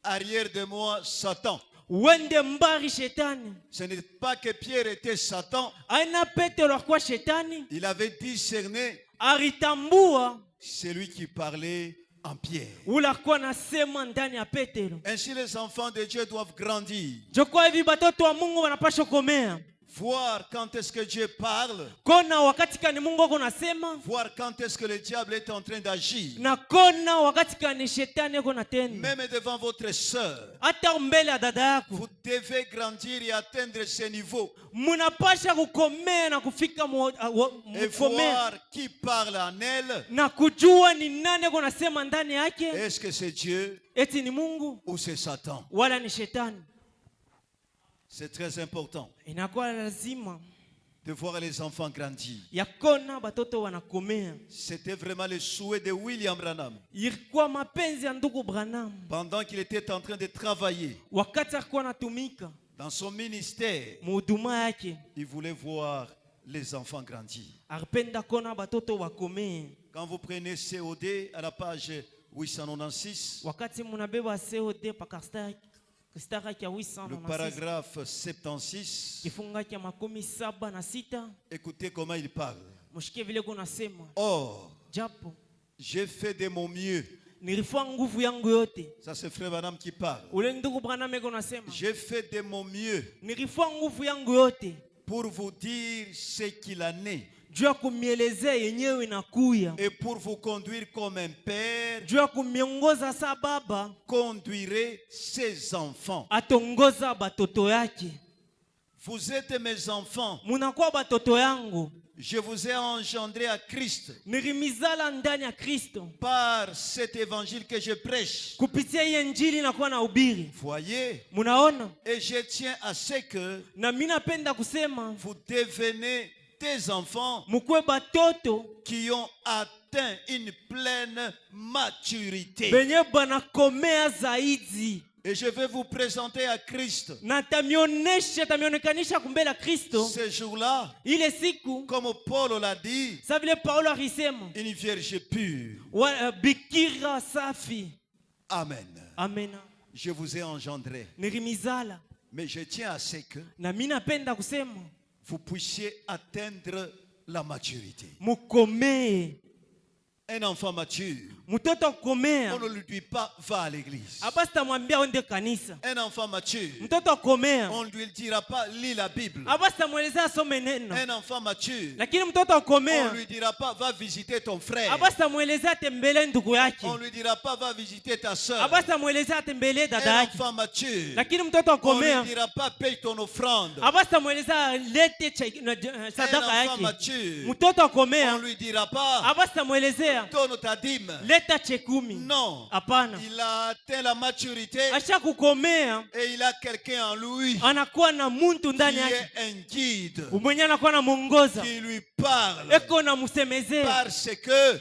arrière de moi, Satan. Ce n'est pas que Pierre était Satan. Il avait discerné celui qui parlait en Pierre. Ainsi les enfants de Dieu doivent grandir. Voir quand est-ce que Dieu parle. Voir quand est-ce que le diable est en train d'agir. Même devant votre sœur. Vous devez grandir et atteindre ce niveau. Et voir qui parle en elle. Est-ce que c'est Dieu ou c'est Satan? C'est très important de voir les enfants grandir. C'était vraiment le souhait de William Branham. Pendant qu'il était en train de travailler dans son ministère, il voulait voir les enfants grandir. Quand vous prenez COD à la page 896, le paragraphe 76, écoutez comment il parle. Or, j'ai fait de mon mieux. Ça c'est Frère Branham qui parle. J'ai fait de mon mieux pour vous dire ce qu'il en est. Et pour vous conduire comme un père conduirez ses enfants. Vous êtes mes enfants. Je vous ai engendré à Christ par cet évangile que je prêche. Voyez, et je tiens à ce que vous devenez des enfants qui ont atteint une pleine maturité. Et je vais vous présenter à Christ. Ce jour-là, comme Paul l'a dit, une vierge pure. Amen. Je vous ai engendré. Mais je tiens à ce que vous puissiez atteindre la maturité. Un enfant mature, on ne lui dit pas va à l'église. Un enfant mature, on ne lui dira pas lis la Bible. Un enfant mature, on ne lui dira pas va visiter ton frère. On ne lui dira pas va visiter ta soeur. Un enfant mature, on ne lui dira pas paye ton offrande. Un enfant mature, on ne lui dira pas donne ta dîme. Non. Il a atteint la maturité et il a quelqu'un en lui qui est un guide qui lui parle, parce que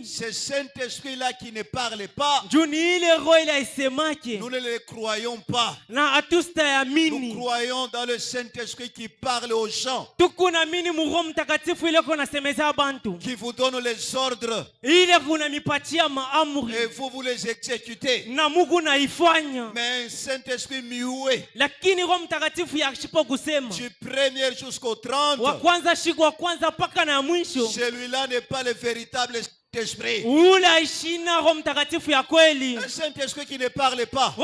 ce Saint-Esprit-là qui ne parle pas, nous ne le croyons pas. Nous croyons dans le Saint-Esprit qui parle aux gens, qui vous donne les ordres et vous les exécutez. Mais un Saint-Esprit muet du premier jusqu'au 30, celui-là n'est pas le véritable esprit. Un Saint-Esprit qui ne parle pas, qui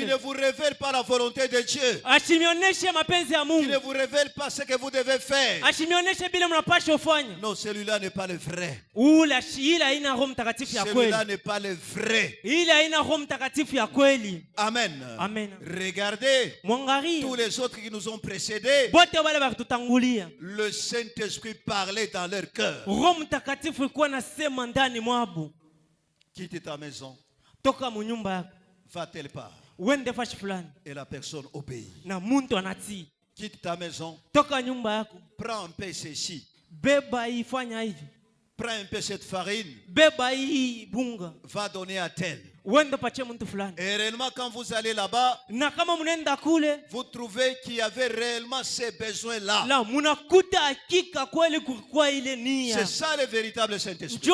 ne vous révèle pas la volonté de Dieu, qui ne vous révèle pas ce que vous devez faire. Non, celui-là n'est pas le vrai. Celui-là n'est pas le vrai. Amen. Regardez tous les autres qui nous ont précédés. Le Saint-Esprit parlait dans leur cœur. Quitte ta maison, va telle part, et la personne obéit. Quitte ta maison, prends un peu ceci, prends un peu cette farine, va donner à tel. Et réellement quand vous allez là-bas, vous trouvez qu'il y avait réellement ces besoins-là. C'est ça le véritable Saint-Esprit.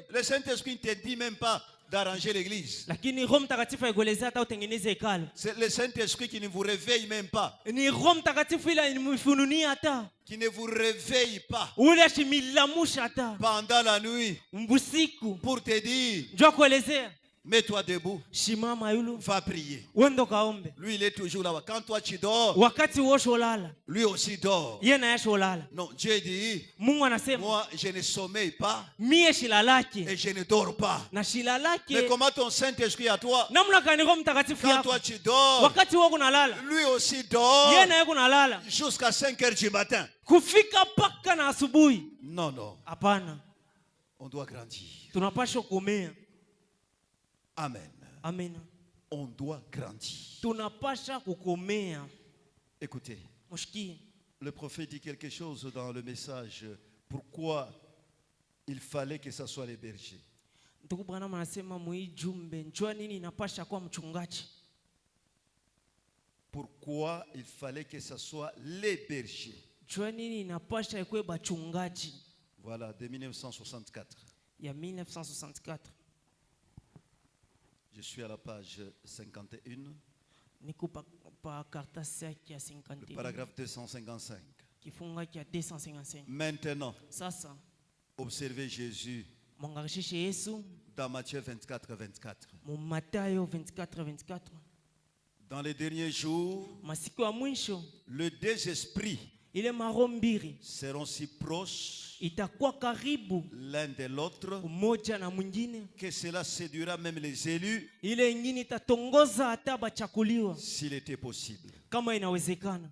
Le Saint-Esprit ne te dit même pas d'arranger l'église. Lakini Roho Mtakatifu haikuelezea hata utengeneze hekalu. C'est le Saint-Esprit qui ne vous réveille même pas. Ni Roho Mtakatifu ila inimfununia hata. Qui ne vous réveille pas. Ule ashimilamusha hata. Pendant la nuit. Mbusiku. Pour te dire. Njoo kuelezea. Mets-toi debout. Shimama yulu. Va prier. Wendo kaombe. Lui il est toujours là. Quand toi tu dors. Wakati wosho lala. Lui aussi dort. Yeye na yasho lala. Non, Dieu dit. Mungu anasema. Moi je ne sommeille pas. Mie shilalaki. Et je ne dors pas. Na shilalaki. Mais comment ton Saint-Esprit à toi? Namna gani Roho Mtakatifu yako? Quand toi tu dors. Wakati wako unalala. Lui aussi dort. Yeye na yako unalala. Jusqu'à 5 heures du matin. Kufika paka na asubuhi. Non, non. Hapana. On doit grandir. Tunapaswa kumea. Amen. Amen. On doit grandir. Tunapaswa kukomea. Écoutez. Mshikie. Le prophète dit quelque chose dans le message. Pourquoi il fallait que ça soit les bergers. Ndugu Branham anasema muijumbe njoo nini inapasha kuwa mchungaji. Pourquoi il fallait que ça soit les bergers. Njoo nini inapasha ikuwe bachungaji. Voilà, de 1964. Ya 1964. Je suis à la page 51. Nikupa pa karatasi yake ya 51. Le paragraphe 255. Kifunga cha 255. Maintenant. Sasa. Observez Jésus. Mwangarishe Yesu. Dans Matthieu 24, 24. Matayo 24, 24. Dans les derniers jours. Masiku ya mwisho. Le deux esprits. Ile maroho mbili. Seront si proches. Itakuwa karibu. L'un de l'autre. Mmoja na mwingine. Que cela séduira même les élus. Ile nyingine itatongoza hata bachakuliwa. S'il était possible. Kama inawezekana.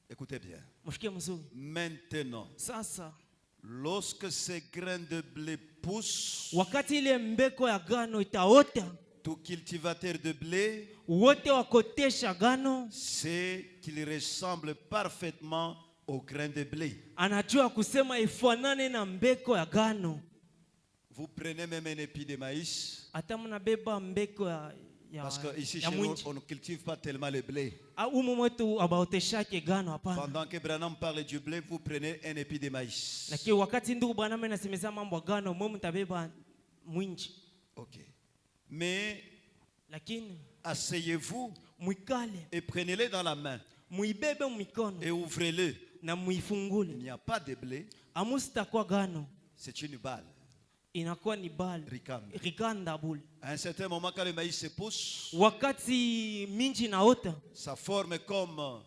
Écoutez bien. Mshikie mzuri. Maintenant. Sasa. Lorsque ces grains de blé poussent. Wakati ile mbeko ya gano itaota. Tout cultivateur de blé. Wote wakotesha gano. C'est qu'il ressemble parfaitement au grain de blé. Anajua kusema ifanane na mbeko ya gano. Vous prenez même un épi de maïs. Hata mnabeba mbeko ya parce que ici chez nous on ne cultive pas tellement le blé. Pendant que Branham parle du blé, vous prenez un épi de maïs. Ok. Mais asseyez-vous et prenez-le dans la main et ouvrez-le. Il n'y a pas de blé. C'est une balle. Inakuwa ni bali rikanda buli. À un certain moment quand le maïs se pousse, wakati minji naota, ça forme comme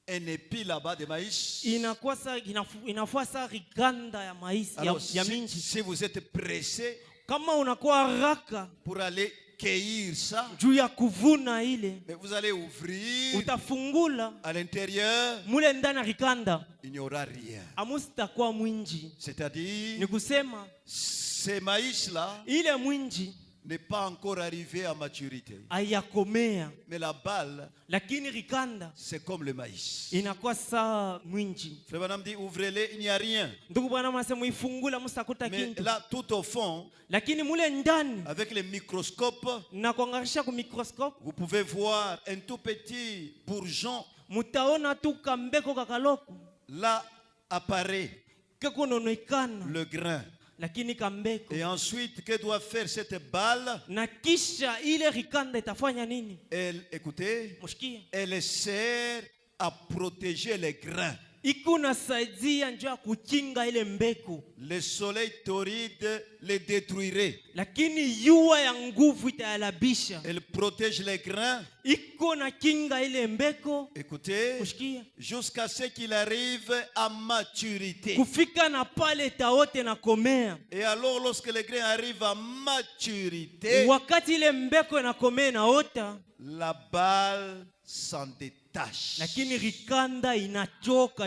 un épi là-bas de maïs. Inakuwa sa inafua sa rikanda ya maïs. Alors, ya minji. Si vous êtes pressé, kama unakuwa haraka pour aller cueillir ça, juu ya kuvuna ile, mais vous allez ouvrir, utafungula à l'intérieur, mule ndani rikanda, il n'y aura rien. Amusitakuwa mwinji. C'est-à-dire, ni kusema ces maïs-là ile mwinji n'est pas encore arrivé à maturité. Ayakomea. Mais la balle, lakini rikanda, c'est comme le maïs. Inakuwa saa mwinji. Frère Branham dit ouvrez-le, il n'y a rien. Ndugu Branham anasema ifungula msakuta kintu. Mais là tout au fond, lakini mule ndani, avec le microscope, na kuangalia kwa microscope, vous pouvez voir un tout petit bourgeon. Mutaona tu kambeko kakaloko. Là apparaît le grain. Lakini kambeko. Et ensuite, que doit faire cette balle? Na kisha ile rikanda itafanya nini? Elle, écoutez, elle sert à protéger les grains. Ikuna saidia njoo kukinga ile mbeko. Le soleil torride les détruirait. Lakini jua ya nguvu itayalabisha. Elle protège les grains. Ikuna kinga ile mbeko. Écoutez, jusqu'à ce qu'il arrive à maturité. Kufika na pale taote na komea. Et alors lorsque les grains arrivent à maturité, wakati ile mbeko na komea na ota, la balle s'en détache. Lakini rikanda inatoka.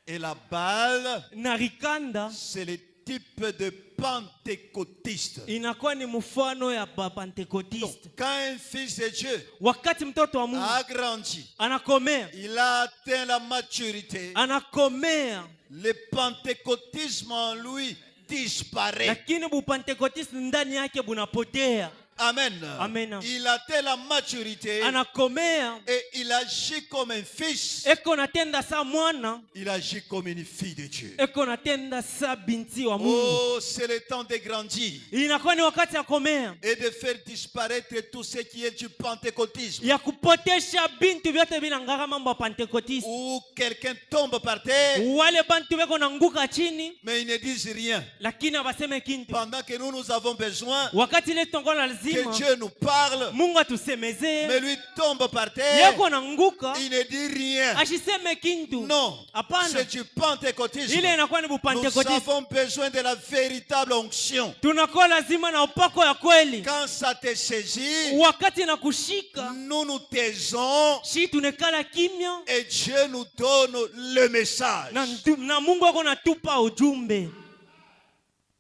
Et la balle, na rikanda, c'est le type de pentecôtiste. Inakuwa ni mfano ya pentecôtiste. Quand un fils de Dieu wakati mtoto wa Mungu a grandi, anakomea, il a atteint la maturité, anakomea, le pentecôtisme en lui disparaît. Lakini bu pentecôtiste ndani yake bunapotea. Amen. Amen. Il atteint la maturité. Anakomea. Et il agit comme un fils. Eko natenda sa mwana. Il agit comme une fille de Dieu. Eko natenda sa binti wa Mungu. Oh, c'est le temps de grandir. Inakuwa ni wakati ya komea. Et de faire disparaître tout ce qui est du pentecôtisme. Ya kupotesha bintu vyote vinangaka mambo ya pentecotisme. Où quelqu'un tombe par terre. Wale bantu beko nanguka chini. Mais ils ne disent rien. Lakini abaseme kintu. Pendant que nous avons besoin. Wakati ile tongo la lazima. Que Dieu nous parle. Mungu atusemezee. Mais lui tombe par terre. Yeko nanguka. Il ne dit rien. Ashiseme kintu. Non. Apana. C'est du pentecôtisme. Ile inakuwa ni bupentecotisme. Nous avons besoin de la véritable onction. Tunakuwa lazima na upako ya kweli. Quand ça te saisit. Wakati na kushika. Nous nous taisons. Si tunekala kimya. Et Dieu nous donne le message. Na Mungu ako natupa ujumbe.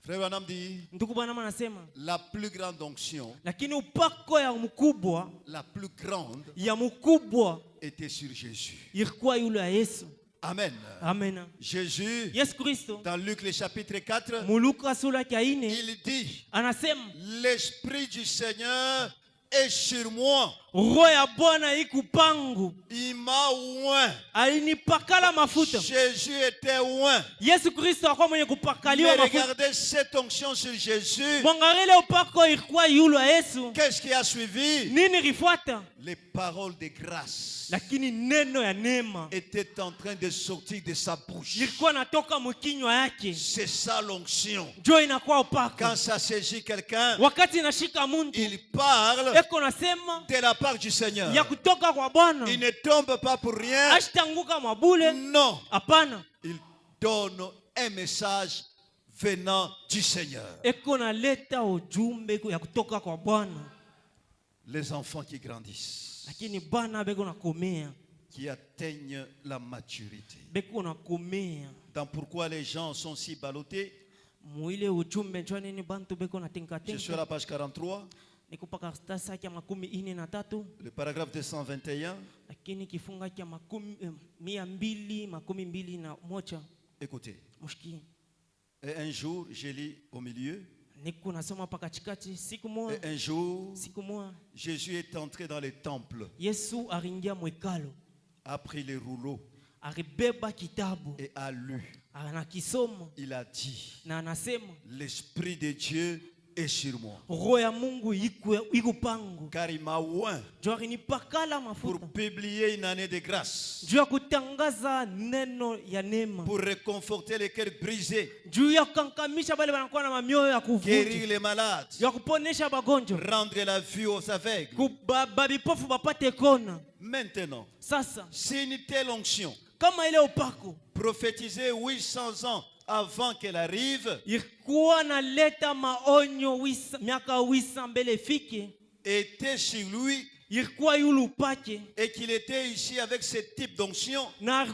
Frère Branham dit, ndugu Branham anasema, la plus grande onction, lakini upako ya mkubwa, la plus grande, ya mkubwa était sur Jésus. Ilikuwa yule ya Yesu. Amen. Amen. Jésus, Yesu Kristo, dans Luc le chapitre 4, Muluka sura ya 4, il dit, anasema, l'esprit du Seigneur est sur moi. Roho ya Bwana iko pangu. Il m'a oint. Alinipakala mafuta. Jésus était oint. Yesu Kristo akawa mwenye kupakaliwa mafuta. Regardez cette onction sur Jésus. Mwangalie upako ilikuwa yule ya Yesu. Qu'est-ce qui a suivi? Nini rifuata? Les paroles de grâce. Lakini neno ya neema était en train de sortir de sa bouche. Ilikuwa natoka mkinywa yake. C'est ça l'onction. Jo inakuwa upako. Quand ça saisit quelqu'un, wakati inashika muntu, il parle eko nasema de la part du Seigneur. Ya kutoka kwa Bwana. Il ne tombe pas pour rien. Ashtanguka mabule. Non. Hapana. Il donne un message venant du Seigneur. Eko naleta ujumbe ya kutoka kwa Bwana. Les enfants qui grandissent, lakini bana beko nakomea, qui atteignent la maturité. Beko nakomea. Dans pourquoi les gens sont si ballottés? Muile ujumbe njoo nini bantu beko na tenka tenka. Je suis à la page 43. Nikupa karatasi ya 43. Le paragraphe 221. Lakini kifunga cha 221. Écoutez. Mushiki. Et un jour, je lis au milieu. Et un jour, Jésus est entré dans le temple. A pris les rouleaux et a lu. Il a dit, l'Esprit de Dieu est sur moi. Car il m'a oint pour publier une année de grâce, pour réconforter les cœurs brisés, guérir les malades, rendre la vue aux aveugles. Maintenant, c'est une telle onction, prophétiser 800 ans avant qu'elle arrive, était sur lui, et qu'il était ici avec ce type d'onction, la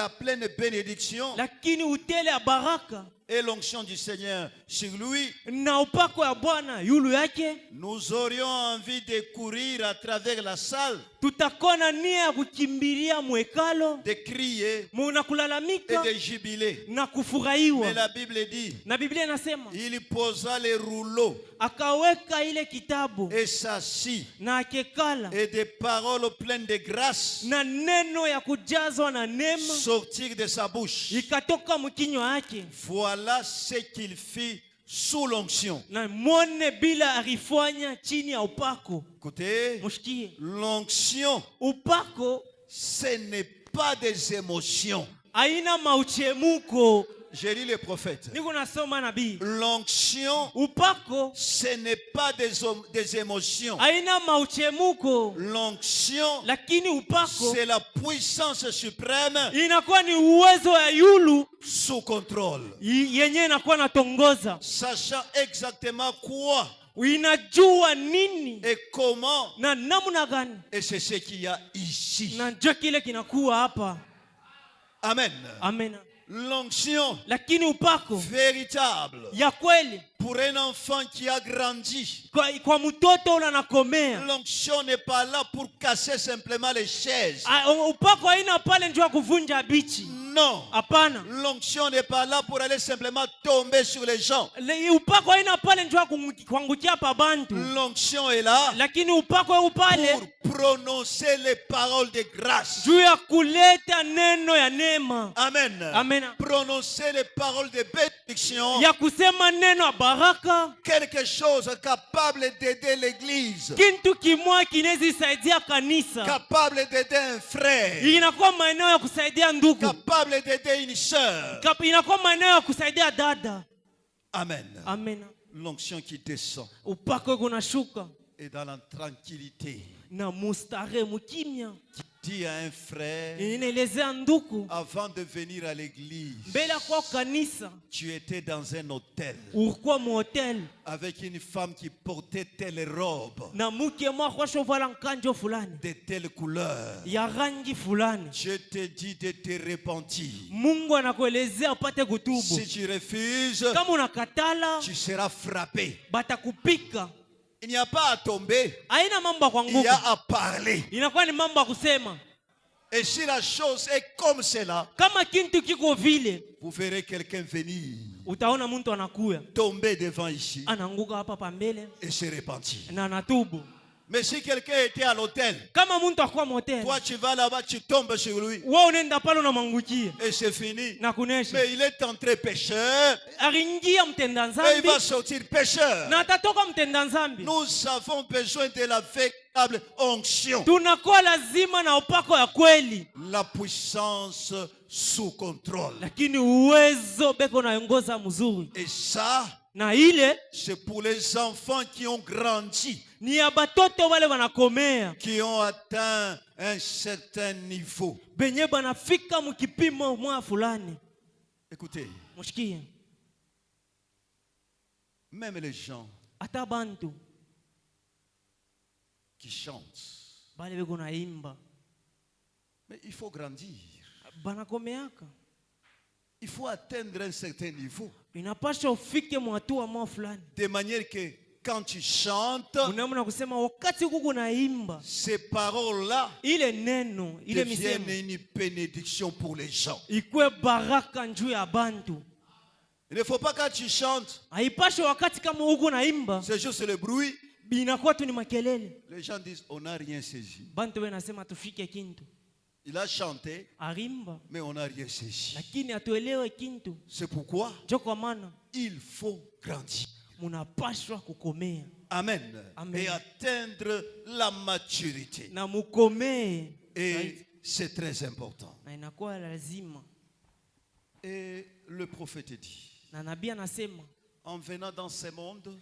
pleine bénédiction et l'onction du Seigneur sur lui, nous aurions envie de courir à travers la salle, de crier et de jubiler. Mais la Bible dit, il posa les rouleaux et s'assit, et des paroles pleines de grâce sortirent de sa bouche. Voilà ce qu'il fit sous l'onction. Écoutez, l'onction, ce n'est pas des émotions. Je lis le prophète. L'onction, ce n'est pas des émotions. L'onction, c'est la puissance suprême sous contrôle. Sachant exactement quoi et comment, et c'est ce qu'il y a ici. Amen. Amen. L'onction véritable pour un enfant qui a grandi. L'onction n'est pas là pour casser simplement les chaises. Non. Hapana. L'onction n'est pas là pour aller simplement tomber sur les gens. L'onction est là pour prononcer les paroles de grâce. Amen. Amen. Prononcer les paroles de bénédiction. Quelque chose capable d'aider l'église. Capable d'aider un frère. Capable d'aider une sœur. Amen. Amen. L'onction qui descend. Et dans la tranquillité. Dit à un frère, avant de venir à l'église, tu étais dans un hôtel avec une femme qui portait telle robe de telle couleur. Je te dis de te repentir. Si tu refuses, tu seras frappé. Il n'y a pas à tomber, il y a à parler. Et si la chose est comme cela, vous verrez quelqu'un venir, tomber devant ici et se repentir. Mais si quelqu'un était à l'hôtel, toi tu vas là-bas, tu tombes sur lui et c'est fini. Mais il est entré pécheur et il va sortir pécheur. Nous avons besoin de la véritable onction, la puissance sous contrôle. Et ça, c'est pour les enfants qui ont grandi, qui ont atteint un certain niveau. Écoutez, même les gens qui chantent, mais il faut grandir. Il faut atteindre un certain niveau. De manière que quand tu chantes, ces paroles-là deviennent une bénédiction pour les gens. Il ne faut pas quand tu chantes, c'est juste le bruit. Les gens disent, on n'a rien saisi. Il a chanté, mais on n'a rien saisi. C'est pourquoi il faut grandir. Amen. Et atteindre la maturité. Et c'est très important. Et le prophète dit, en venant dans ce monde,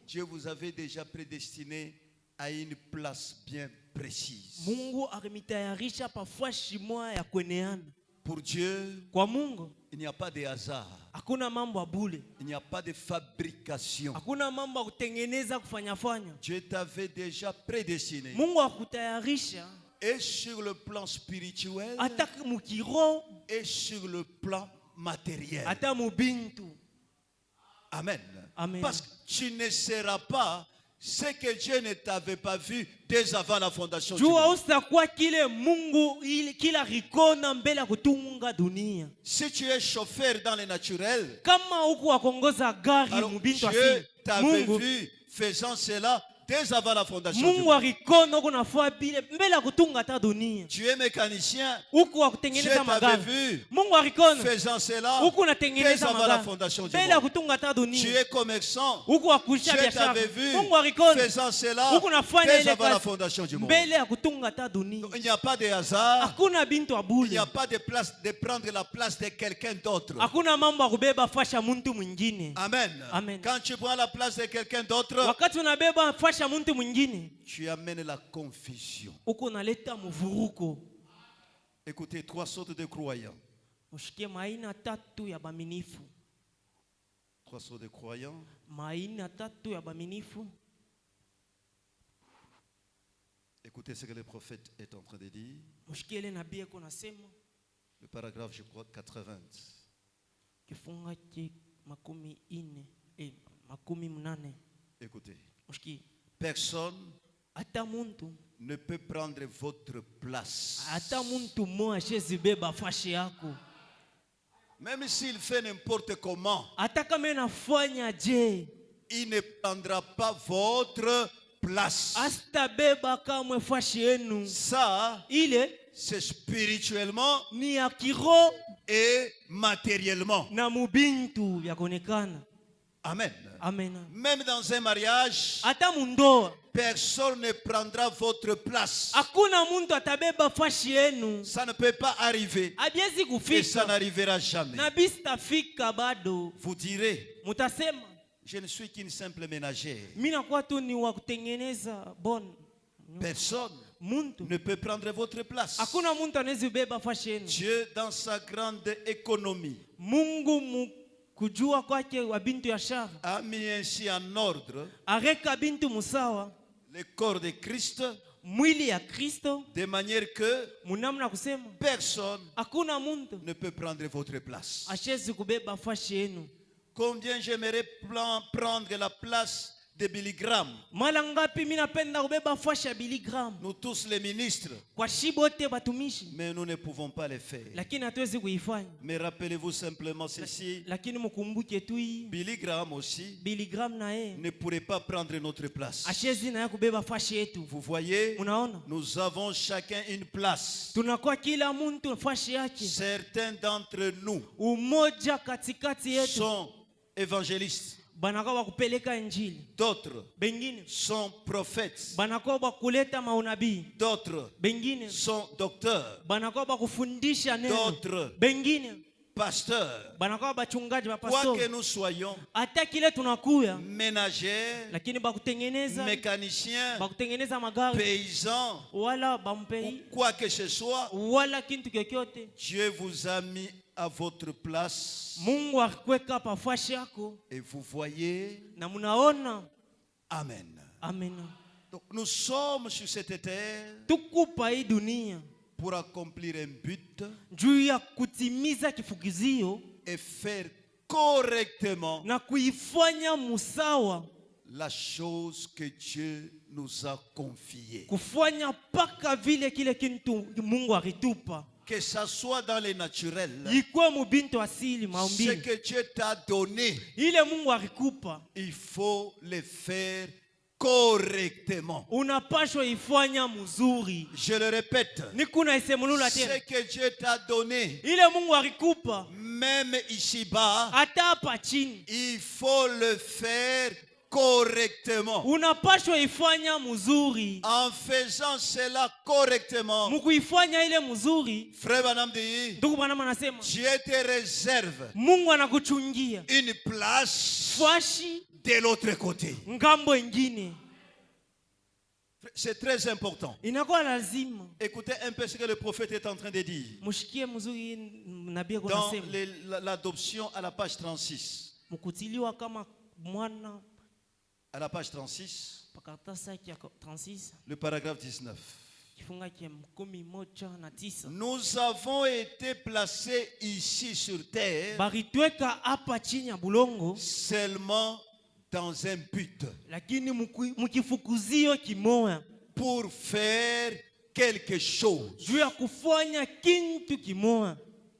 Dieu vous avait déjà prédestiné à une place bien précise. Pour Dieu, il n'y a pas de hasard. Il n'y a pas de fabrication. Dieu t'avait déjà prédestiné. Et sur le plan spirituel, et sur le plan matériel. Amen. Amen. Parce que tu ne seras pas ce que Dieu ne t'avait pas vu dès avant la fondation du monde. Si tu es chauffeur dans le naturel, alors Dieu t'avait vu faisant cela dès avant la fondation du monde. Tu es mécanicien, Dieu t'avait vu faisant cela dès avant la fondation du monde. Tu es commerçant, Dieu t'avait vu faisant cela dès avant la fondation du monde. Il n'y a pas de hasard. Il n'y a pas de place de prendre la place de quelqu'un d'autre. Amen. Quand tu prends la place de quelqu'un d'autre, tu amènes la confusion. Écoutez, 3 sortes de croyants. 3 sortes de croyants. Écoutez ce que le prophète est en train de dire. Le paragraphe, je crois, 80. Écoutez. Personne ne peut prendre votre place. Même s'il fait n'importe comment, il ne prendra pas votre place. Ça, c'est spirituellement et matériellement. Amen. Amen. Même dans un mariage, personne ne prendra votre place. Ça ne peut pas arriver. Et ça n'arrivera jamais. Vous direz, je ne suis qu'une simple ménagère. Personne ne peut prendre votre place. Dieu, dans sa grande économie, a mis ainsi en ordre le corps de Christ de manière que personne ne peut prendre votre place. Combien j'aimerais prendre la place de Billy Graham. Nous tous les ministres. Mais nous ne pouvons pas le faire. Mais rappelez-vous simplement ceci. Billy Graham aussi ne pourrait pas prendre notre place. Vous voyez, nous avons chacun une place. Certains d'entre nous sont évangélistes. D'autres sont prophètes. D'autres sont docteurs. D'autres pasteurs. Quoi que nous soyons, ménagères, mécaniciens, paysans, ou quoi que ce soit, Dieu vous a mis à votre place. Et vous voyez. Amen. Amen. Donc nous sommes sur cette terre pour accomplir un but et faire correctement la chose que Dieu nous a confiée. Que ça soit dans les naturels, ce que Dieu t'a donné, il faut le faire correctement. Je le répète, ce que Dieu t'a donné, même ici-bas, il faut le faire correctement. En faisant cela correctement, Frère Branham dit, Dieu te réserve une place de l'autre côté. C'est très important. Écoutez un peu ce que le prophète est en train de dire dans l'adoption à la page 36. À la page 36, le paragraphe 19. Nous avons été placés ici sur terre seulement dans un but, pour faire quelque chose.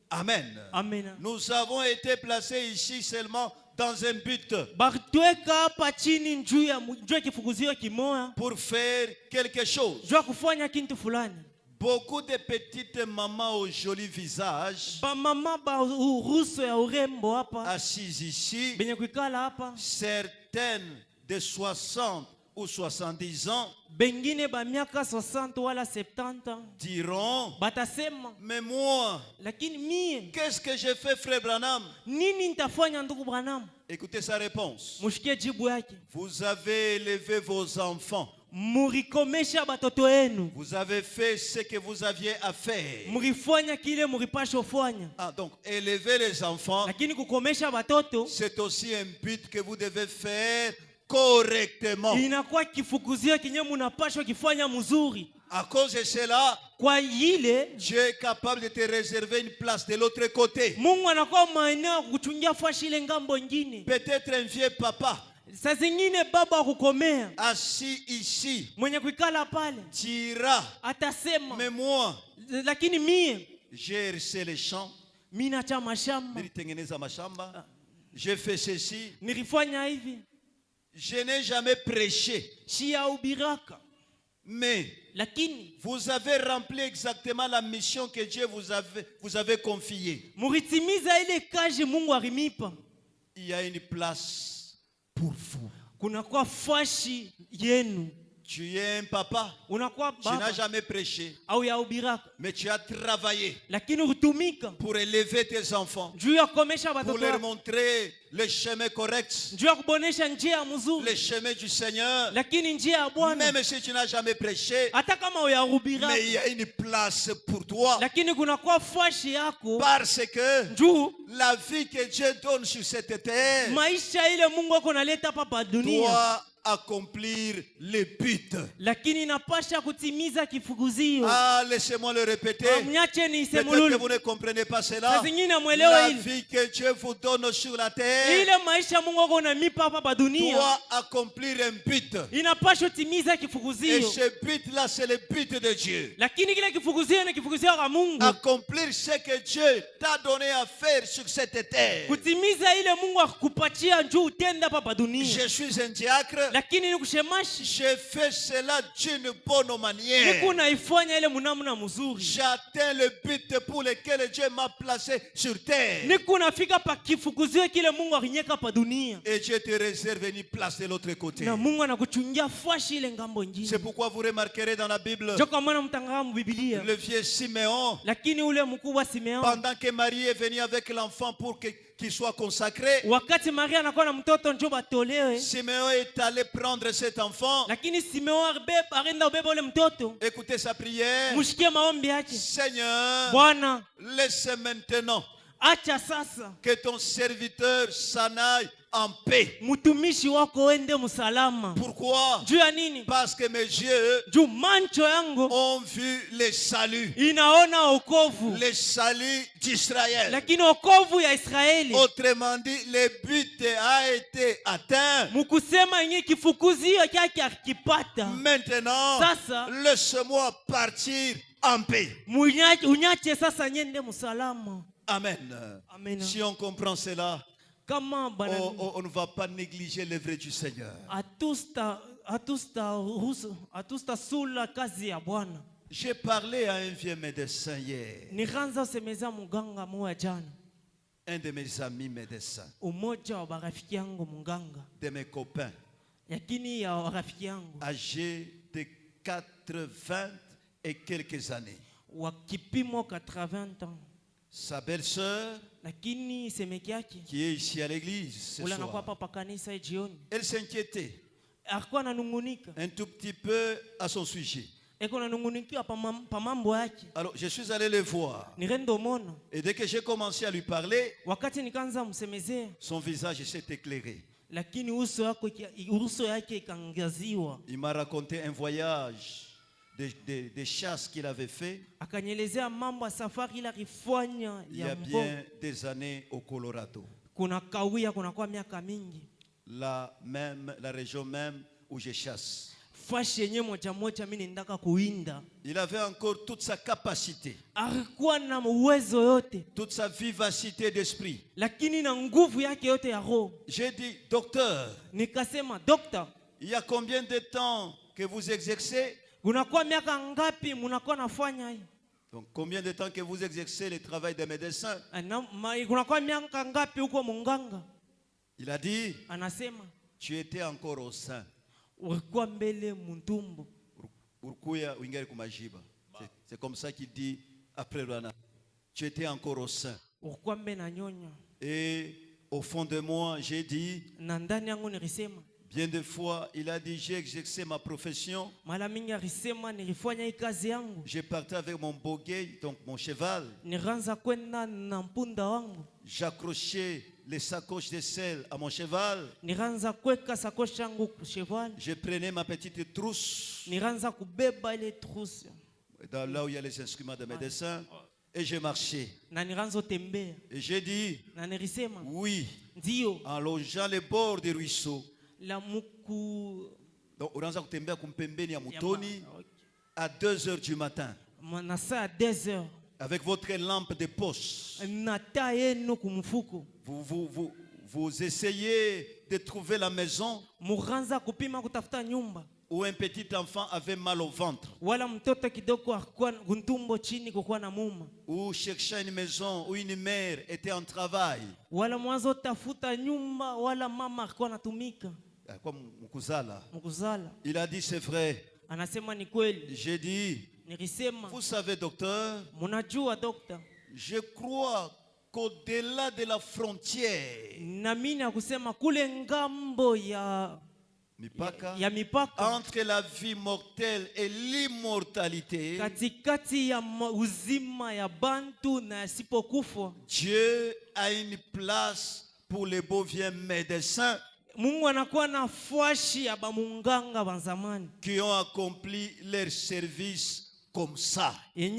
Amen. Amen. Nous avons été placés ici seulement dans un but, pour faire quelque chose. Beaucoup de petites mamans au joli visage assises ici, certaines de 60 ou 70 ans diront, mais moi, qu'est-ce que j'ai fait, Frère Branham? Écoutez sa réponse. Vous avez élevé vos enfants. Vous avez fait ce que vous aviez à faire. Ah, donc élever les enfants, c'est aussi un but que vous devez faire correctement. À cause de cela, Dieu est capable de te réserver une place de l'autre côté. Peut-être un vieux papa Saa zingine baba kukomea. Assis ici. Mwenye kuikala pale. Dira. Atasema. Mais moi. Lakini mie. J'ai hérissé les champs. Mina cha mashamba. Nilitengeneza mashamba. J'ai fait ceci. Nilifanya hivi. Je n'ai jamais prêché. Shia ubiraka. Mais lakini vous avez rempli exactement la mission que Dieu vous avez confiée. Muritimiza ile kazi Mungu alimipa. Il y a une place pour vous. Kuna kwa fashi yenu. Tu es un papa. Unakuwa baba. Tu n'as jamais prêché. Au ya ubiraka. Mais tu as travaillé. Lakini utumika. Pour élever tes enfants. Juu ya komesha watoto. Pour leur montrer le chemin correct. Juu ya kubonesha njia mzuri. Le chemin du Seigneur. Lakini njia ya Bwana. Même si tu n'as jamais prêché. Hata kama uya ubiraka. Mais il y a une place pour toi. Lakini kuna kwa fashi yako. Parce que juu la vie que Dieu donne sur cette terre. Maisha ile Mungu akonaleta hapa dunia. Toi accomplir les buts. Lakini inapasha kutimiza kifukuzio. Ah, laissez-moi le répéter. Mniache Peut-être que vous ne comprenez pas cela. La vie que Dieu vous donne sur la terre. Ile maisha Mungu akonamipa hapa dunia. Doit accomplir un but. Inapasha kutimiza kifukuzio. Et ce but-là, c'est le but de Dieu. Lakini kile kifukuzio ni kifukuzio kwa Mungu. Accomplir ce que Dieu t'a donné à faire sur cette terre. Kutimiza ile Mungu akupatia njoo utenda hapa dunia. Je suis un diacre. Lakini nikushemashi. Je fais cela d'une bonne manière. Niko naifanya ile munamuna mzuri. J'atteins le but pour lequel Dieu m'a placé sur terre. Niko nafika pa kifukuzio kile Mungu akinyeka hapa dunia. Et Dieu te réserve une place de l'autre côté. Na Mungu anakuchungia fashi ile ngambo nyingine. C'est pourquoi vous remarquerez dans la Bible. Joka mwana mtangaza mu Biblia. Le vieux Siméon. Lakini ule mkubwa Simeon. Pendant que Marie est venue avec l'enfant pour qu'il soit consacré. Wakati Maria anakuwa na mtoto njoo batolewe. Simeon est allé prendre cet enfant. Lakini Simeon arenda ubeba ule mtoto. Écoutez sa prière. Mushikie maombi yake. Seigneur, Bwana, laisse maintenant acha sasa que ton serviteur s'en aille en paix. Mutumishi wako ende msalama. Pourquoi? Juu ya nini? Parce que mes yeux juu mancho yangu ont vu le salut. Inaona wokovu. Le salut d'Israël. Lakini wokovu ya Israeli. Autrement dit, le but a été atteint. Mukusema yenye kifukuzio chake akipata. Maintenant, sasa laisse-moi partir en paix. Unyache sasa nyende msalama. Amen. Amen. Si on comprend cela, on ne va pas négliger l'œuvre du Seigneur. J'ai parlé à un vieux médecin hier. Un de mes amis médecins. De mes copains. Âgés de 80 et quelques années. Sa belle-sœur, qui est ici à l'église ce soir, elle s'inquiétait un tout petit peu à son sujet. Alors je suis allé le voir. Et dès que j'ai commencé à lui parler, son visage s'est éclairé. Il m'a raconté un voyage des chasses qu'il avait fait il y a bien des années au Colorado. La région même où je chasse. Il avait encore toute sa capacité, toute sa vivacité d'esprit. J'ai dit, docteur, il y a combien de temps que vous exercez? Donc combien de temps que vous exercez le travail de médecin? Il a dit, tu étais encore au sein. C'est comme ça qu'il dit après Rana. Tu étais encore au sein. Et au fond de moi, j'ai dit, bien des fois, il a dit, j'ai exercé ma profession. J'ai parti avec mon boguet, donc mon cheval. J'accrochais les sacoches de sel à mon cheval. Je prenais ma petite trousse. Dans là où il y a les instruments de médecin. Et j'ai marché. Et j'ai dit, oui, en longeant les bords des ruisseaux, Donc unaanza kutembea kumpembeni ya mutoni à 2h du matin. À 2h. Avec votre lampe de poche. Vous essayez de trouver la maison où un petit enfant avait mal au ventre. Ou cherchait une maison où une mère était en travail. Comme Mukuzala. Il a dit c'est vrai. J'ai dit, vous savez docteur, je crois qu'au-delà de la frontière, entre la vie mortelle et l'immortalité, Dieu a une place pour les beaux-vieux médecins qui ont accompli leur service comme ça. Et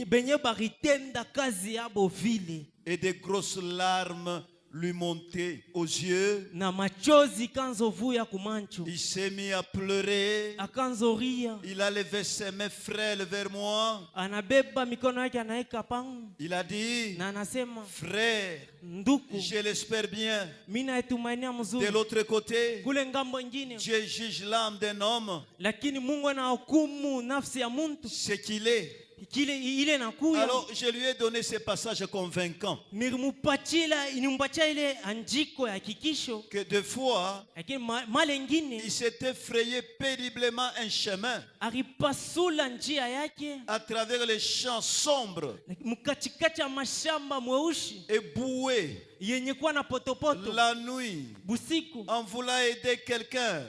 des grosses larmes lui montaient aux yeux. Il s'est mis à pleurer. Il a levé ses mains frêles vers moi. Il a dit, frère, je l'espère bien. De l'autre côté, Dieu juge l'âme d'un homme ce qu'il est. Alors je lui ai donné ces passages convaincants que des fois il s'était frayé péniblement un chemin à travers les champs sombres et boués la nuit en voulant aider quelqu'un,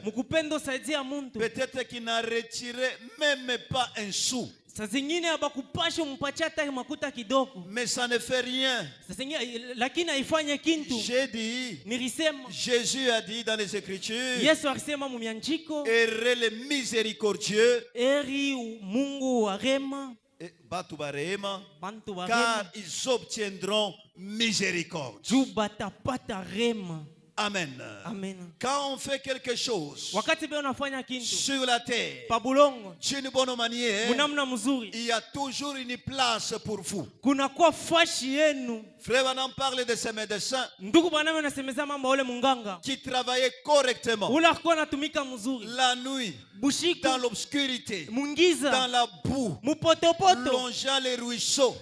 peut-être qu'il n'a retiré même pas un sou. Mais ça ne fait rien. J'ai dit, Jésus a dit dans les Écritures, heureux les miséricordieux, car ils obtiendront miséricorde. Amen. Amen. Quand on fait quelque chose sur la terre d'une bonne manière, il y a toujours une place pour vous. Frère Branham parle de ces médecins qui travaillaient correctement la nuit, dans l'obscurité, dans la boue, longeant les ruisseaux,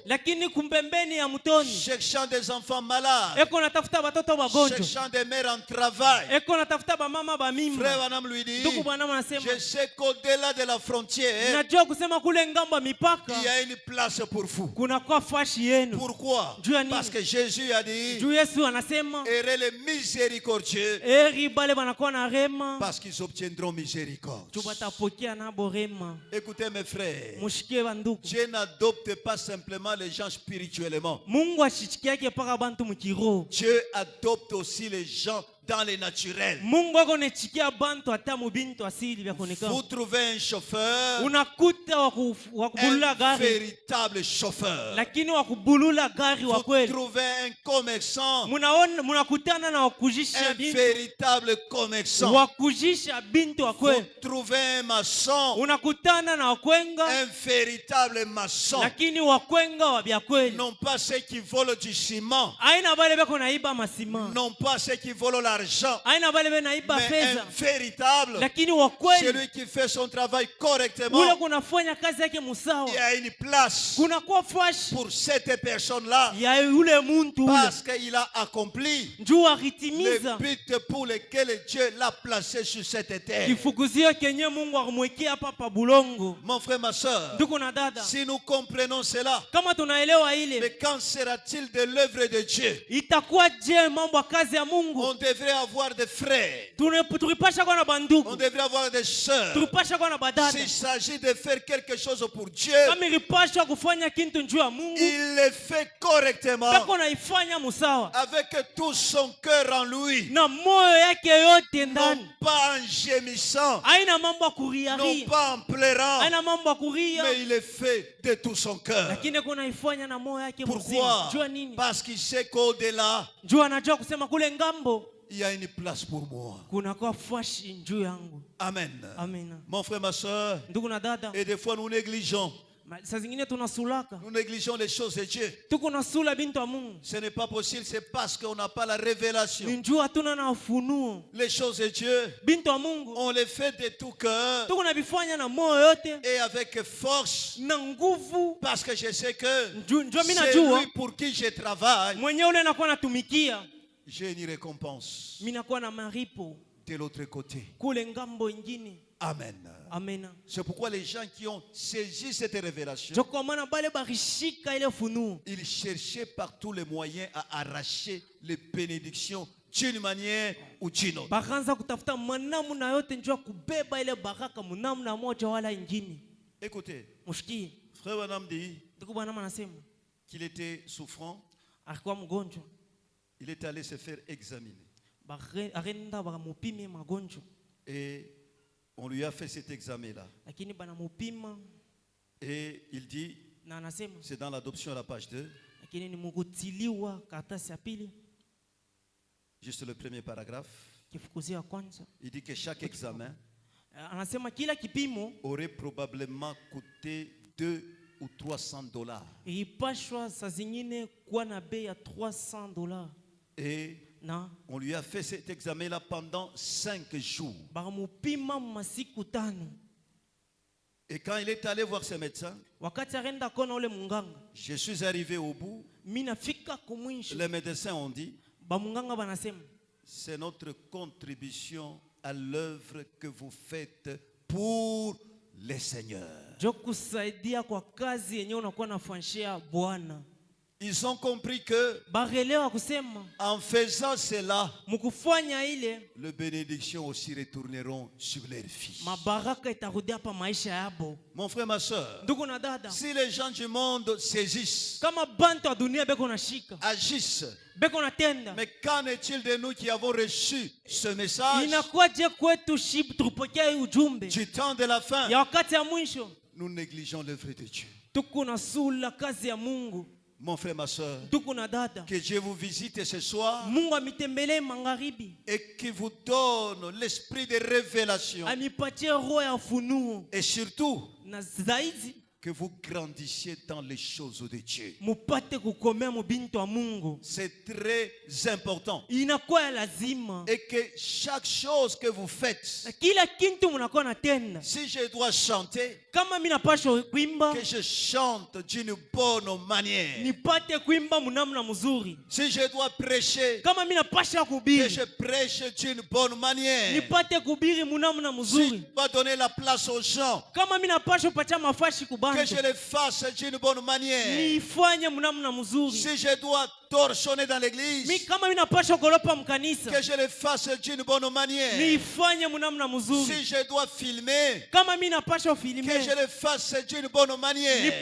cherchant des enfants malades, cherchant des mères en travail. Frère Branham lui dit, je sais qu'au-delà de la frontière, il y a une place pour vous. Pourquoi? Parce que Jésus a dit, heureux les miséricordieux, parce qu'ils obtiendront miséricorde. Écoutez mes frères, Dieu n'adopte pas simplement les gens spirituellement. Dieu adopte aussi les gens dans les naturels. Vous trouvez un chauffeur, un véritable chauffeur. Vous trouvez un commerçant, un véritable commerçant. Vous trouvez un maçon, un véritable maçon. Non pas ceux qui volent du ciment, non pas ceux qui volent l'argent, mais un véritable, celui qui fait son travail correctement. Il y a une place pour cette personne-là, parce qu'il a accompli le but pour lequel Dieu l'a placé sur cette terre. Mon frère, ma soeur, si nous comprenons cela, mais quand sera-t-il de l'œuvre de Dieu? On devrait avoir des frères, on devrait avoir des sœurs. S'il s'agit de faire quelque chose pour Dieu, il le fait correctement, avec tout son cœur en lui, non pas en gémissant, non pas en pleurant, mais il le fait de tout son cœur. Pourquoi? Parce qu'il sait qu'au-delà, il y a une place pour moi. Amen. Mon frère, ma soeur, et des fois nous négligeons. Nous négligeons les choses de Dieu. Ce n'est pas possible, c'est parce qu'on n'a pas la révélation. Les choses de Dieu, on les fait de tout cœur et avec force, parce que je sais que c'est lui pour qui je travaille. J'ai une récompense de l'autre côté. Amen. Amen. C'est pourquoi les gens qui ont saisi cette révélation, ils cherchaient par tous les moyens à arracher les bénédictions d'une manière ou d'une autre. Écoutez, frère Branham dit qu'il était souffrant. Il est allé se faire examiner. Et on lui a fait cet examen-là. Et il dit, c'est dans l'adoption à la page 2, juste le premier paragraphe, il dit que chaque examen aurait probablement coûté 200 ou 300 $. Et on lui a fait cet examen-là pendant 5 jours. Et quand il est allé voir ses médecins, je suis arrivé au bout. Les médecins ont dit, c'est notre contribution à l'œuvre que vous faites pour les seigneurs. Ils ont compris que en faisant cela, les bénédictions aussi retourneront sur leurs filles. Mon frère, ma soeur, si les gens du monde saisissent, agissent, mais qu'en est-il de nous qui avons reçu ce message du temps de la fin? Nous négligeons l'œuvre de Dieu. Mon frère, ma soeur, que Dieu vous visite ce soir et qu'il vous donne l'esprit de révélation et surtout que vous grandissiez dans les choses de Dieu. C'est très important. Et que chaque chose que vous faites, si je dois chanter, que je chante d'une bonne manière. Si je dois prêcher, que je prêche d'une bonne manière. Si je dois donner la place aux gens, que je le fasse d'une bonne manière. Si je dois torchonner dans l'église, que je le fasse d'une bonne manière. Si je dois filmer, que je le fasse d'une bonne manière.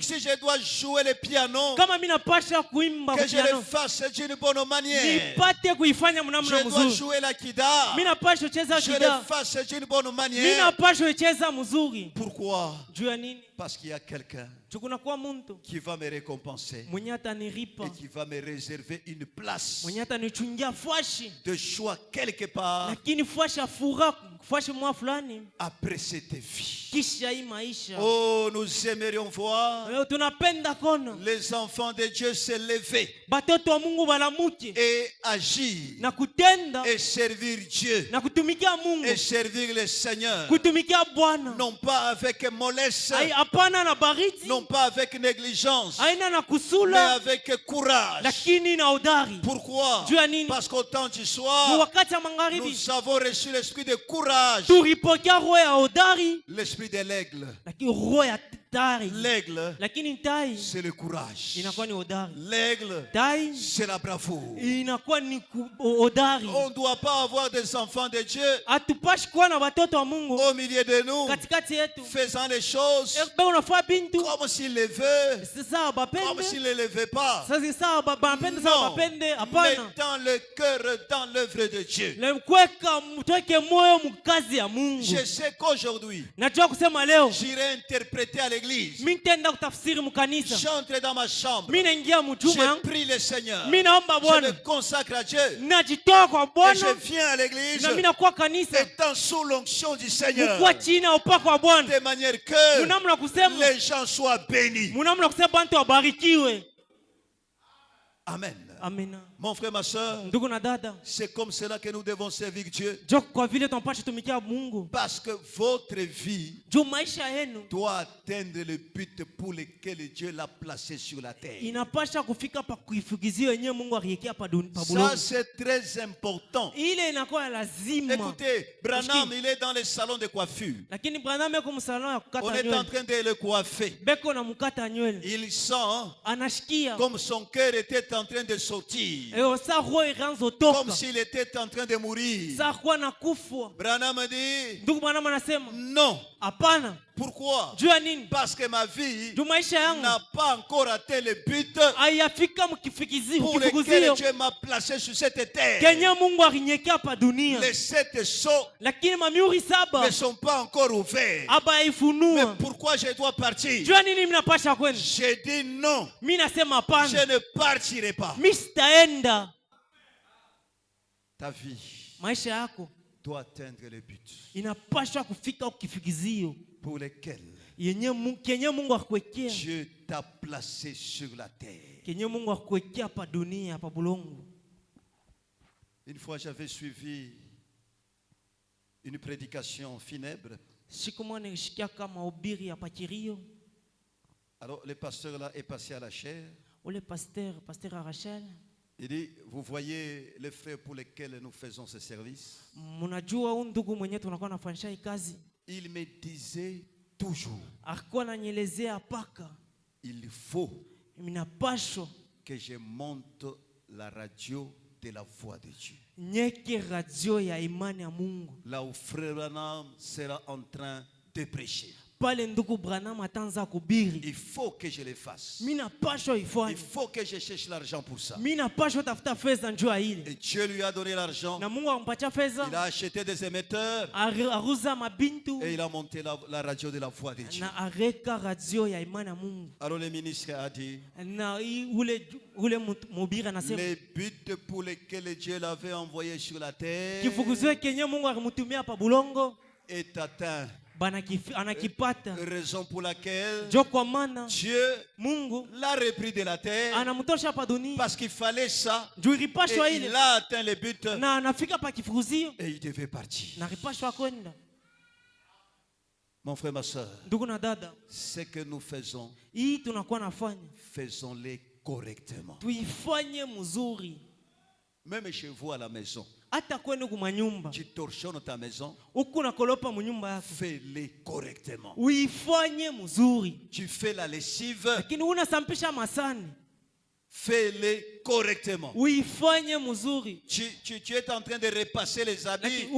Si je dois jouer le piano, que je le fasse d'une bonne manière. Je dois jouer la guitare, je le fasse d'une bonne manière. Pourquoi? Parce qu'il y a quelqu'un qui va me récompenser et qui va me réserver une place de choix quelque part après cette vie. Oh, nous aimerions voir les enfants de Dieu se lever et agir et servir Dieu et servir le Seigneur, non pas avec mollesse, non pas avec négligence, mais avec courage. Pourquoi? Parce qu'au temps du soir, nous avons reçu l'esprit de courage, l'esprit de l'aigle. L'aigle, c'est le courage. L'aigle, c'est la bravoure. On ne doit pas avoir des enfants de Dieu au milieu de nous, faisant les choses comme s'il les veut, comme s'il ne les veut pas. Non, mettant le cœur dans l'œuvre de Dieu. Je sais qu'aujourd'hui, j'irai interpréter à l'église l'église. J'entre dans ma chambre. Je prie le Seigneur. Je me consacre à Dieu. Et je viens à l'église étant sous l'onction du Seigneur. De manière que les gens soient bénis. Amen. Amina. Mon frère, ma soeur, c'est comme cela que nous devons servir Dieu. Parce que votre vie doit atteindre le but pour lequel Dieu l'a placé sur la terre. Ça, c'est très important. Écoutez, Branham, il est dans le salon de coiffure. On est en train de le coiffer. Il sent comme son cœur était en train de sortir. Comme s'il était en train de mourir. Branham dit non. Pourquoi? Parce que ma vie n'a pas encore atteint le but pour lequel Dieu m'a placé sur cette terre. Les 7 sceaux ne sont pas encore ouverts. Mais pourquoi je dois partir? J'ai dit non. Je ne partirai pas. Ta vie doit atteindre le but pour lequel Dieu t'a placé sur la terre. Une fois, j'avais suivi une prédication funèbre. Alors, le pasteur là est passé à la chair. Il dit, vous voyez les frères pour lesquels nous faisons ce service. Il me disait toujours, il faut que je monte la radio de la voix de Dieu. Là où frère Branham sera en train de prêcher. Il faut que je le fasse. Il faut que je cherche l'argent pour ça. Et Dieu lui a donné l'argent. Il a acheté des émetteurs. Et il a monté la radio de la voix de Dieu. Alors le ministre a dit, le but pour lequel Dieu l'avait envoyé sur la terre est atteint. Raison pour laquelle Dieu l'a repris de la terre parce qu'il fallait ça et il a atteint le but et il devait partir. Mon frère, ma soeur, ce que nous faisons, faisons-le correctement. Même chez vous à la maison, tu torchonnes ta maison, fais-le correctement. Tu fais la lessive, fais-le correctement. Tu es en train de repasser les habits,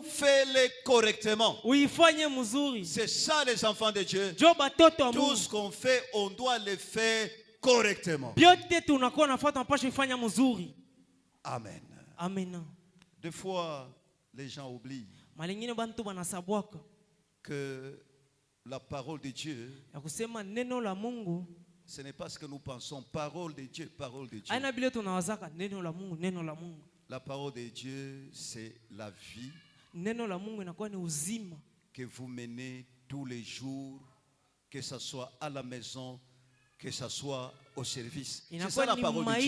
fais-le correctement. C'est ça les enfants de Dieu. Tout ce qu'on fait, on doit le faire correctement. Amen. Amen. Des fois, les gens oublient que la parole de Dieu, ce n'est pas ce que nous pensons. Parole de Dieu, parole de Dieu. La parole de Dieu, c'est la vie que vous menez tous les jours, que ce soit à la maison, que ce soit au service. C'est ça la parole de Dieu.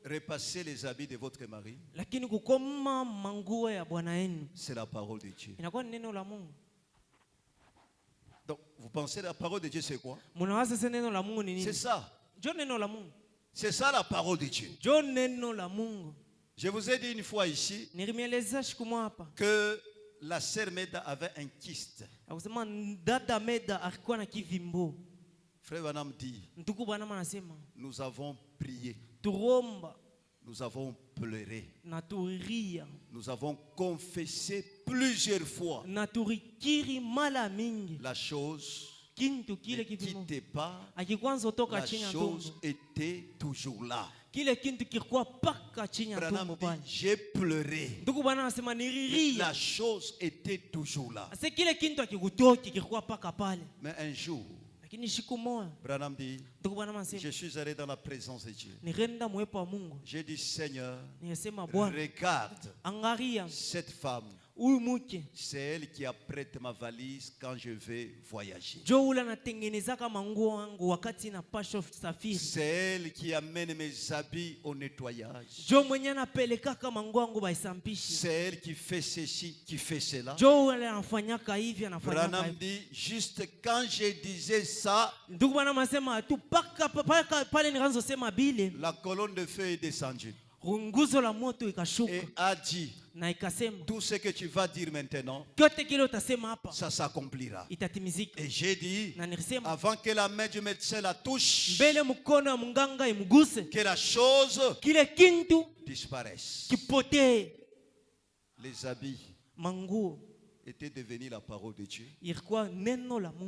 Repassez les habits de votre mari. C'est la parole de Dieu. Donc, vous pensez la parole de Dieu c'est quoi? C'est ça. C'est ça la parole de Dieu. Je vous ai dit une fois ici que la sœur Meda avait un kyste. Frère Branham dit, nous avons prié, nous avons pleuré, nous avons confessé plusieurs fois. La chose ne quittait pas, la chose était toujours là. Branham dit, j'ai pleuré. La chose était toujours là. Mais un jour, Branham dit, je suis allé dans la présence de Dieu. J'ai dit, Seigneur, regarde cette femme. C'est elle qui apprête ma valise quand je vais voyager. C'est elle qui amène mes habits au nettoyage. C'est elle qui fait ceci, qui fait cela. Branham dit, juste quand je disais ça, la colonne de feu est descendue. Et a dit, tout ce que tu vas dire maintenant, ça s'accomplira. Et j'ai dit, avant que la main du médecin la touche, que la chose disparaisse. Les habits étaient devenus la parole de Dieu.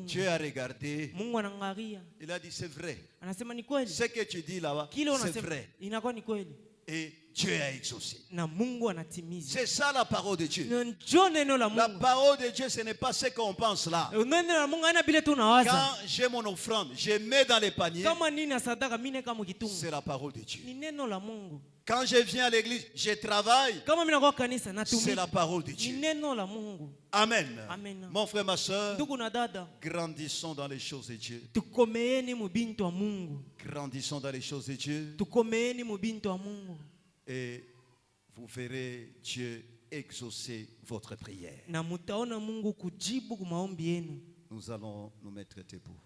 Dieu a regardé. Il a dit, c'est vrai. Ce que tu dis là-bas, c'est vrai. Et Dieu a exaucé. C'est ça la parole de Dieu. La parole de Dieu, ce n'est pas ce qu'on pense là. Quand j'ai mon offrande, je mets dans les paniers. C'est la parole de Dieu. Quand je viens à l'église, je travaille. C'est la parole de Dieu. Amen. Mon frère, ma soeur, grandissons dans les choses de Dieu. Grandissons dans les choses de Dieu. Et vous verrez Dieu exaucer votre prière. Nous allons nous mettre debout.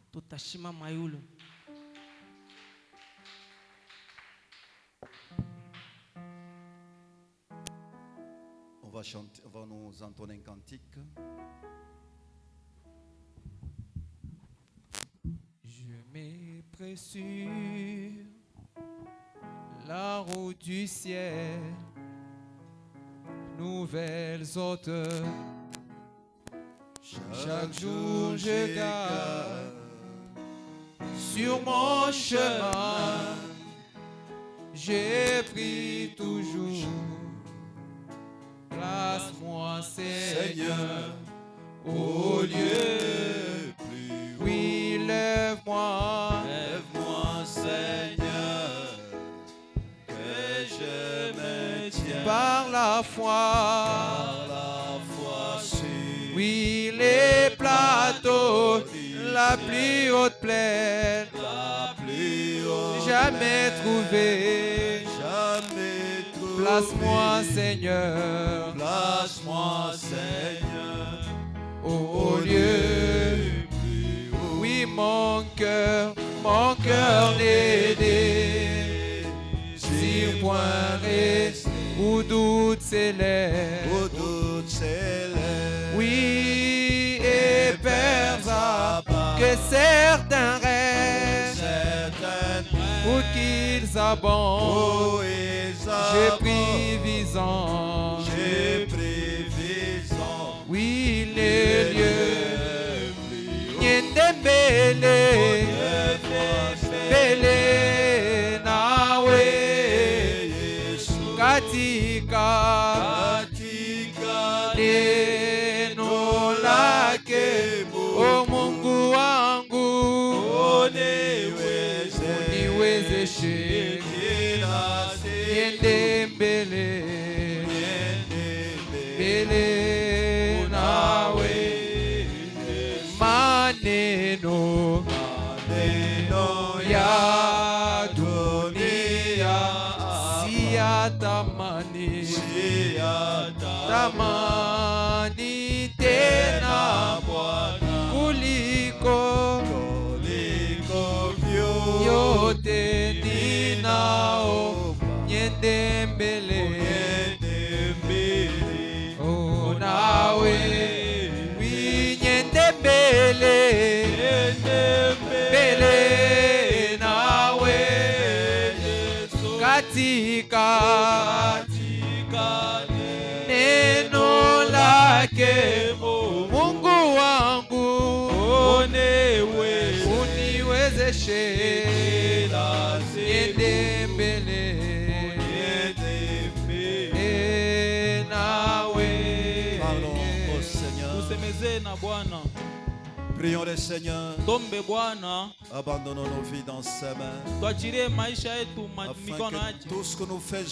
On va chanter, on va nous entonner un cantique. Je me pressure la route du ciel, nouvelles hauteurs. Chaque jour je garde sur mon chemin. J'ai pris toujours. Place-moi, Seigneur, au lieu plus haut. Oui, lève-moi, Seigneur, que je me tienne par la foi, sur oui, les plateaux, la plus haute plaine, jamais trouvé. Place-moi, Seigneur, au lieu plus haut. Oui, mon cœur l'aider, si point reste ou doute s'élève. Oui, et perds que certains restent pour qu'ils abondent. J'ai pris visant. Oui, les lieux. Niente bele, bele nawe. Katika neno lake, o Mungu wangu, uniwezeshe. Niende mbele, mbele nawe. Maneno ya dunia siyatamani, tamani tena kuliko yote ninao. Niende mbele, oh nawe, oui, niende mbele, mbele nawe. Katika neno lake, Mungu wangu, uniwezeshe. Niende mbele, Prions le Seigneur. Abandonnons nos vies dans ses mains. Afin que tout ce que nous faisons